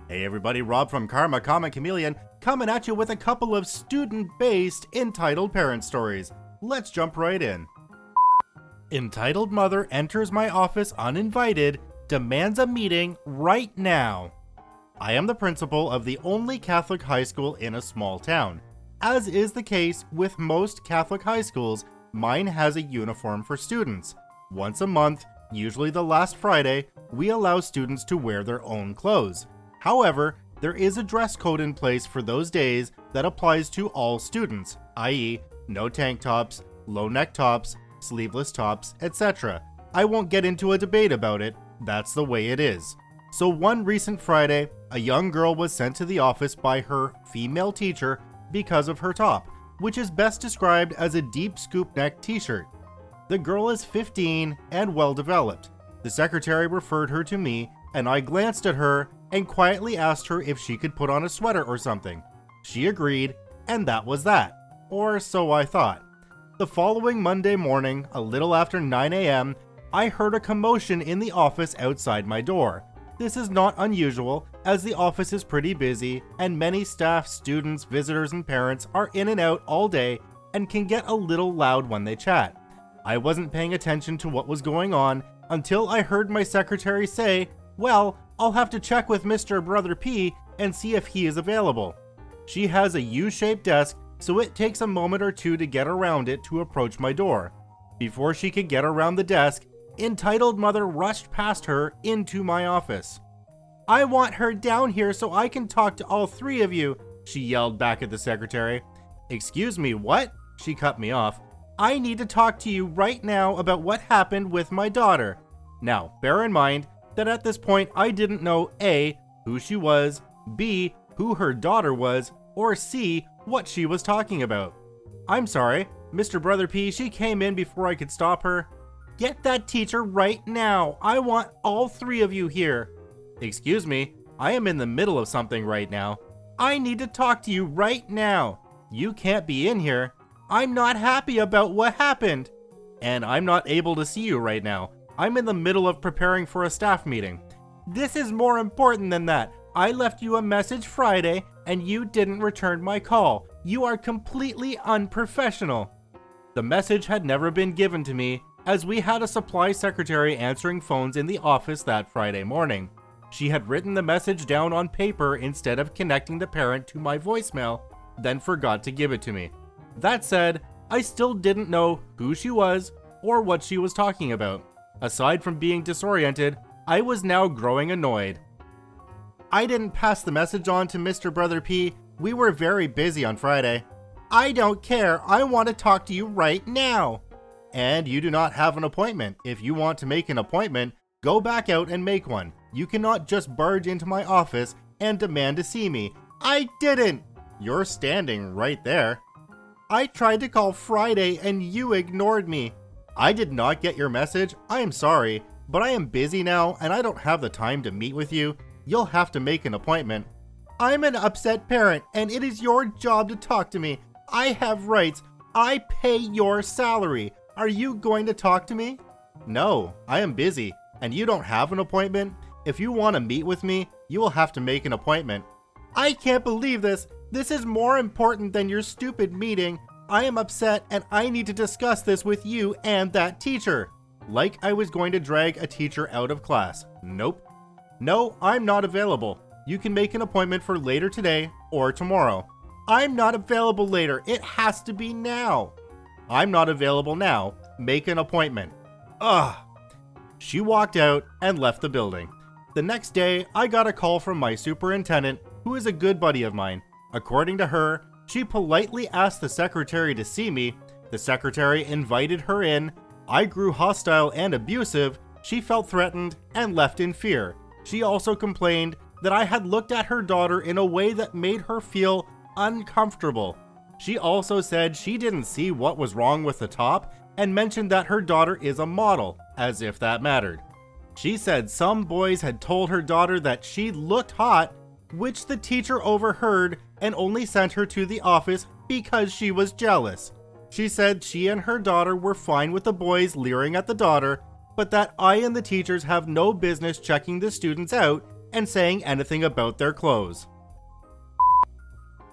Hey everybody, Rob from Karma Comic Chameleon coming at you with a couple of student-based entitled parent stories. Let's jump right in. Entitled mother enters my office uninvited, demands a meeting right now. I am the principal of the only Catholic high school in a small town. As is the case with most Catholic high schools, mine has a uniform for students. Once a month, usually the last Friday, we allow students to wear their own clothes. However, there is a dress code in place for those days that applies to all students, i.e., no tank tops, low neck tops, sleeveless tops, etc. I won't get into a debate about it, that's the way it is. So one recent Friday, a young girl was sent to the office by her female teacher because of her top, which is best described as a deep scoop neck t-shirt. The girl is 15 and well developed. The secretary referred her to me, and I glanced at her and quietly asked her if she could put on a sweater or something. She agreed, and that was that. Or so I thought. The following Monday morning, a little after 9 a.m., I heard a commotion in the office outside my door. This is not unusual, as the office is pretty busy, and many staff, students, visitors, and parents are in and out all day and can get a little loud when they chat. I wasn't paying attention to what was going on until I heard my secretary say, "Well, I'll have to check with Mr. Brother P and see if he is available." She has a U-shaped desk, so it takes a moment or two to get around it to approach my door. Before she could get around the desk, entitled mother rushed past her into my office. "I want her down here so I can talk to all three of you," she yelled back at the secretary. "Excuse me, what?" She cut me off. "I need to talk to you right now about what happened with my daughter." Now, bear in mind that at this point I didn't know A, who she was, B, who her daughter was, or C, what she was talking about. "I'm sorry, Mr. Brother P, she came in before I could stop her." "Get that teacher right now. I want all three of you here." "Excuse me, I am in the middle of something right now." "I need to talk to you right now." "You can't be in here." "I'm not happy about what happened." "And I'm not able to see you right now. I'm in the middle of preparing for a staff meeting." "This is more important than that. I left you a message Friday and you didn't return my call. You are completely unprofessional." The message had never been given to me, as we had a supply secretary answering phones in the office that Friday morning. She had written the message down on paper instead of connecting the parent to my voicemail, then forgot to give it to me. That said, I still didn't know who she was or what she was talking about. Aside from being disoriented, I was now growing annoyed. "I didn't pass the message on to Mr. Brother P. We were very busy on Friday." "I don't care. I want to talk to you right now." "And you do not have an appointment. If you want to make an appointment, go back out and make one. You cannot just barge into my office and demand to see me." "I didn't." "You're standing right there." "I tried to call Friday and you ignored me." "I did not get your message. I am sorry, but I am busy now and I don't have the time to meet with you. You'll have to make an appointment." "I'm an upset parent and it is your job to talk to me. I have rights. I pay your salary. Are you going to talk to me?" "No, I am busy and you don't have an appointment. If you want to meet with me, you will have to make an appointment." "I can't believe this. This is more important than your stupid meeting. I am upset and I need to discuss this with you and that teacher." Like I was going to drag a teacher out of class. Nope. "No, I'm not available. You can make an appointment for later today or tomorrow." "I'm not available later. It has to be now." "I'm not available now. Make an appointment." Ugh. She walked out and left the building. The next day, I got a call from my superintendent, who is a good buddy of mine. According to her, she politely asked the secretary to see me. The secretary invited her in. I grew hostile and abusive. She felt threatened and left in fear. She also complained that I had looked at her daughter in a way that made her feel uncomfortable. She also said she didn't see what was wrong with the top and mentioned that her daughter is a model, as if that mattered. She said some boys had told her daughter that she looked hot, which the teacher overheard and only sent her to the office because she was jealous. She said she and her daughter were fine with the boys leering at the daughter, but that I and the teachers have no business checking the students out and saying anything about their clothes.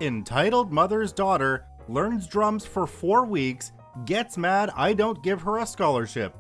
Entitled mother's daughter learns drums for 4 weeks, gets mad I don't give her a scholarship.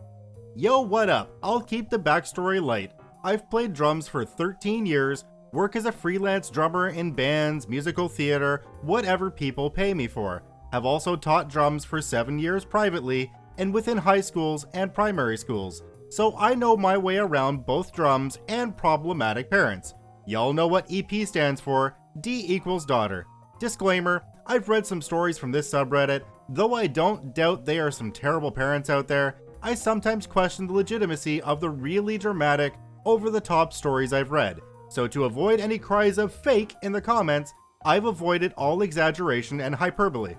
Yo, what up? I'll keep the backstory light. I've played drums for 13 years, work as a freelance drummer in bands, musical theater, whatever people pay me for. Have also taught drums for 7 years privately and within high schools and primary schools. So I know my way around both drums and problematic parents. Y'all know what EP stands for, D equals daughter. Disclaimer, I've read some stories from this subreddit. Though I don't doubt there are some terrible parents out there, I sometimes question the legitimacy of the really dramatic, over-the-top stories I've read. So to avoid any cries of fake in the comments, I've avoided all exaggeration and hyperbole.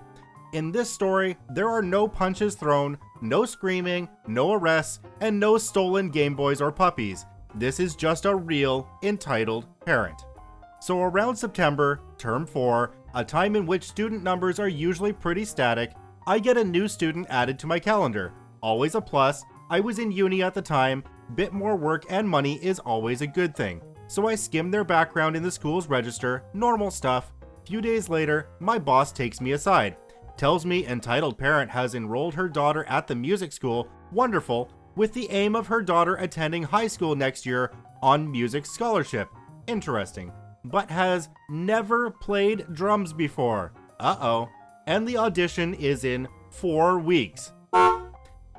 In this story, there are no punches thrown, no screaming, no arrests, and no stolen Game Boys or puppies. This is just a real, entitled parent. So around September, term 4, a time in which student numbers are usually pretty static, I get a new student added to my calendar. Always a plus. I was in uni at the time, bit more work and money is always a good thing. So I skim their background in the school's register, normal stuff. Few days later, my boss takes me aside, tells me entitled parent has enrolled her daughter at the music school, wonderful, with the aim of her daughter attending high school next year on music scholarship. Interesting. But has never played drums before. Uh-oh. And the audition is in 4 weeks.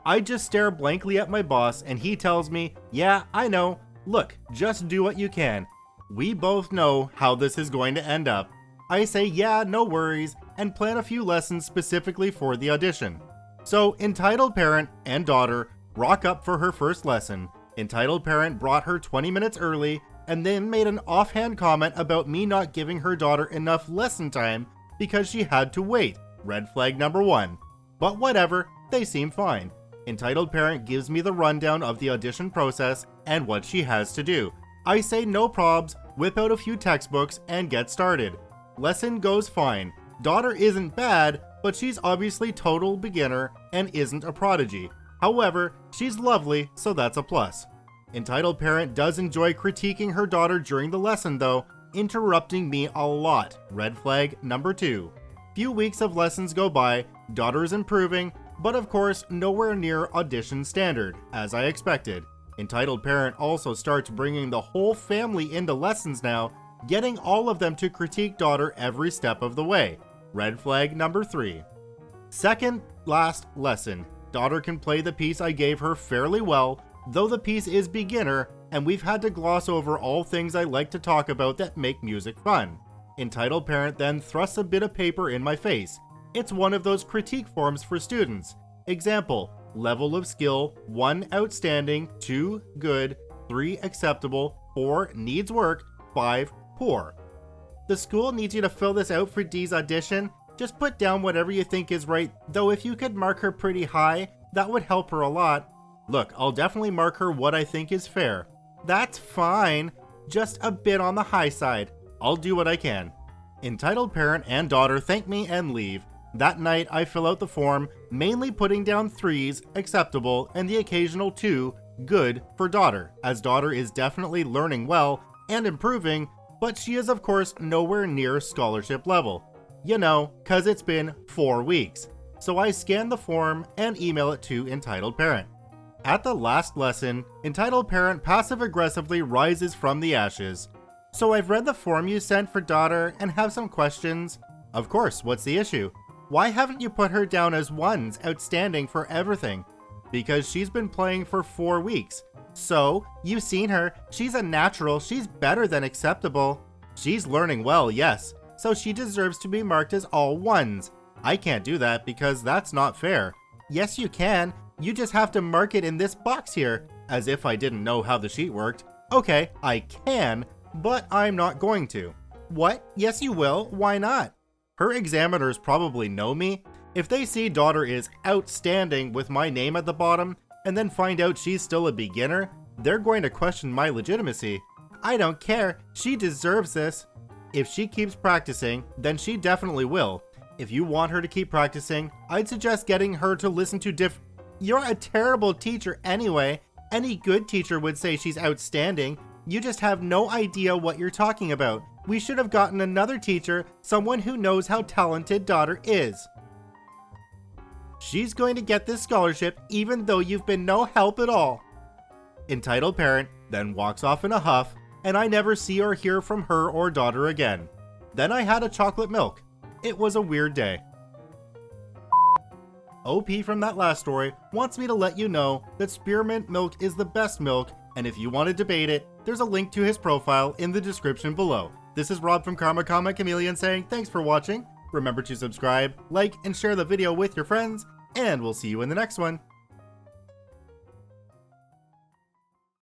I just stare blankly at my boss and he tells me, yeah, I know. Look, just do what you can. We both know how this is going to end up. I say, yeah, no worries, and plan a few lessons specifically for the audition. So, entitled parent and daughter rock up for her first lesson. Entitled parent brought her 20 minutes early and then made an offhand comment about me not giving her daughter enough lesson time because she had to wait. Red flag number 1. But whatever, they seem fine. Entitled parent gives me the rundown of the audition process and what she has to do. I say no probs, whip out a few textbooks, and get started. Lesson goes fine. Daughter isn't bad, but she's obviously total beginner and isn't a prodigy. However, she's lovely, so that's a plus. Entitled parent does enjoy critiquing her daughter during the lesson though, interrupting me a lot. Red flag number 2. Few weeks of lessons go by, daughter is improving, but of course nowhere near audition standard, as I expected. Entitled parent also starts bringing the whole family into lessons now, getting all of them to critique daughter every step of the way. Red flag number 3. Second last lesson. Daughter can play the piece I gave her fairly well, though the piece is beginner, and we've had to gloss over all things I like to talk about that make music fun. Entitled parent then thrusts a bit of paper in my face. It's one of those critique forms for students. Example, level of skill, 1 outstanding, 2 good, 3 acceptable, 4 needs work, 5 poor. The school needs you to fill this out for Dee's audition. Just put down whatever you think is right, though if you could mark her pretty high, that would help her a lot. Look, I'll definitely mark her what I think is fair. That's fine, just a bit on the high side. I'll do what I can. Entitled parent and daughter thank me and leave. That night I fill out the form, mainly putting down 3s, acceptable, and the occasional 2, good, for daughter, as daughter is definitely learning well and improving, but she is of course nowhere near scholarship level. You know, cause it's been 4 weeks. So I scan the form and email it to entitled parent. At the last lesson, entitled parent passive-aggressively rises from the ashes. So I've read the form you sent for daughter and have some questions. Of course, what's the issue? Why haven't you put her down as 1s outstanding for everything? Because she's been playing for 4 weeks. So, you've seen her, she's a natural, she's better than acceptable. She's learning well, yes, so she deserves to be marked as all 1s. I can't do that because that's not fair. Yes, you can. You just have to mark it in this box here, as if I didn't know how the sheet worked. Okay, I can, but I'm not going to. What? Yes, you will. Why not? Her examiners probably know me. If they see daughter is outstanding with my name at the bottom, and then find out she's still a beginner, they're going to question my legitimacy. I don't care. She deserves this. If she keeps practicing, then she definitely will. If you want her to keep practicing, I'd suggest getting her to listen to You're a terrible teacher anyway. Any good teacher would say she's outstanding. You just have no idea what you're talking about. We should have gotten another teacher, someone who knows how talented daughter is. She's going to get this scholarship even though you've been no help at all. Entitled parent then walks off in a huff, and I never see or hear from her or daughter again. Then I had a chocolate milk. It was a weird day. OP from that last story wants me to let you know that spearmint milk is the best milk, and if you want to debate it, there's a link to his profile in the description below. This is Rob from Karma Chameleon saying thanks for watching. Remember to subscribe, like, and share the video with your friends, and we'll see you in the next one.